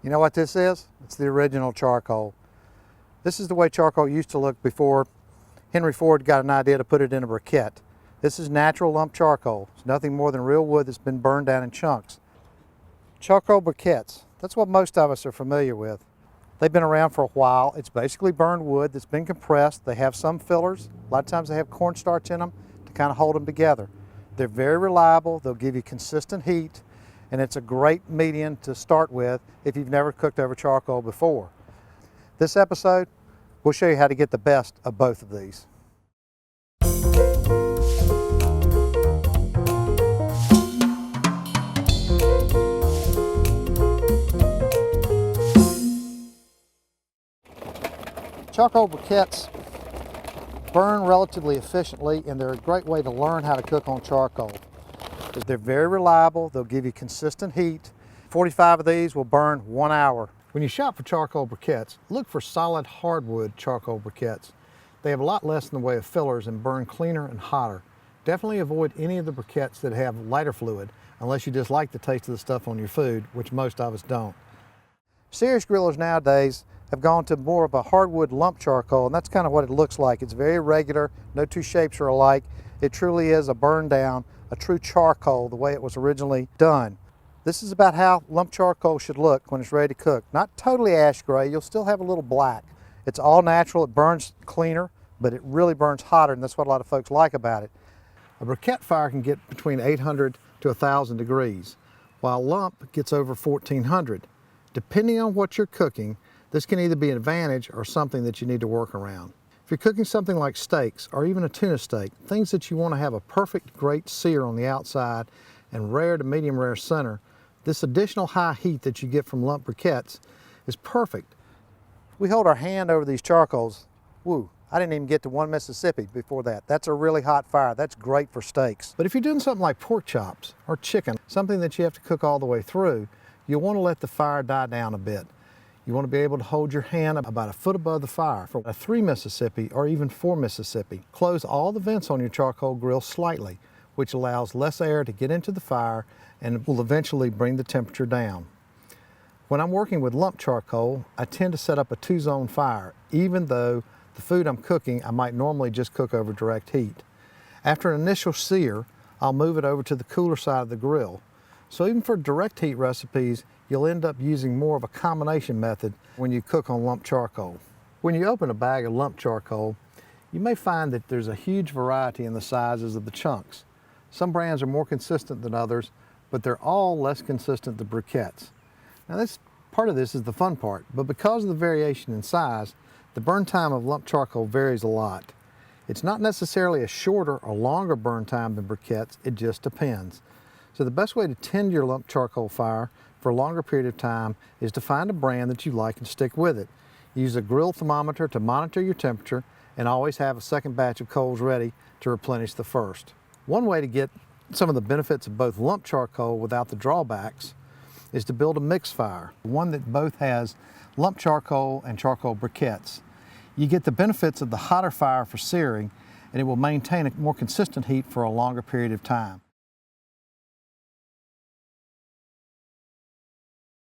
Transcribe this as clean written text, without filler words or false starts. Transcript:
You know what this is? It's the original charcoal. This is the way charcoal used to look before Henry Ford got an idea to put it in a briquette. This is natural lump charcoal. It's nothing more than real wood that's been burned down in chunks. Charcoal briquettes, that's what most of us are familiar with. They've been around for a while. It's basically burned wood that's been compressed. They have some fillers. A lot of times they have cornstarch in them to kind of hold them together. They're very reliable. They'll give you consistent heat, and it's a great medium to start with if you've never cooked over charcoal before. This episode, we'll show you how to get the best of both of these. Charcoal briquettes burn relatively efficiently, and they're a great way to learn how to cook on charcoal. They're very reliable. They'll give you consistent heat. 45 of these will burn 1 hour. When you shop for charcoal briquettes, look for solid hardwood charcoal briquettes. They have a lot less in the way of fillers and burn cleaner and hotter. Definitely avoid any of the briquettes that have lighter fluid, unless you just like the taste of the stuff on your food, which most of us don't. Serious grillers nowadays have gone to more of a hardwood lump charcoal, and that's kind of what it looks like. It's very regular, no two shapes are alike. It truly is a burn down, a true charcoal the way it was originally done. This is about how lump charcoal should look when it's ready to cook. Not totally ash gray, you'll still have a little black. It's all natural, it burns cleaner, but it really burns hotter, and that's what a lot of folks like about it. A briquette fire can get between 800 to 1,000 degrees, while lump gets over 1,400. Depending on what you're cooking, this can either be an advantage or something that you need to work around. If you're cooking something like steaks or even a tuna steak, things that you want to have a perfect great sear on the outside and rare to medium rare center, this additional high heat that you get from lump briquettes is perfect. We hold our hand over these charcoals. Woo, I didn't even get to 1 Mississippi before that. That's a really hot fire. That's great for steaks. But if you're doing something like pork chops or chicken, something that you have to cook all the way through, you'll want to let the fire die down a bit. You want to be able to hold your hand about 1 foot above the fire for a 3 Mississippi or even 4 Mississippi. Close all the vents on your charcoal grill slightly, which allows less air to get into the fire and will eventually bring the temperature down. When I'm working with lump charcoal, I tend to set up a 2-zone fire, even though the food I'm cooking I might normally just cook over direct heat. After an initial sear, I'll move it over to the cooler side of the grill. So even for direct heat recipes, you'll end up using more of a combination method when you cook on lump charcoal. When you open a bag of lump charcoal, you may find that there's a huge variety in the sizes of the chunks. Some brands are more consistent than others, but they're all less consistent than briquettes. Now part of this is the fun part, but because of the variation in size, the burn time of lump charcoal varies a lot. It's not necessarily a shorter or longer burn time than briquettes, it just depends. So the best way to tend your lump charcoal fire for a longer period of time is to find a brand that you like and stick with it. Use a grill thermometer to monitor your temperature and always have a second batch of coals ready to replenish the first. One way to get some of the benefits of both lump charcoal without the drawbacks is to build a mix fire, one that both has lump charcoal and charcoal briquettes. You get the benefits of the hotter fire for searing, and it will maintain a more consistent heat for a longer period of time.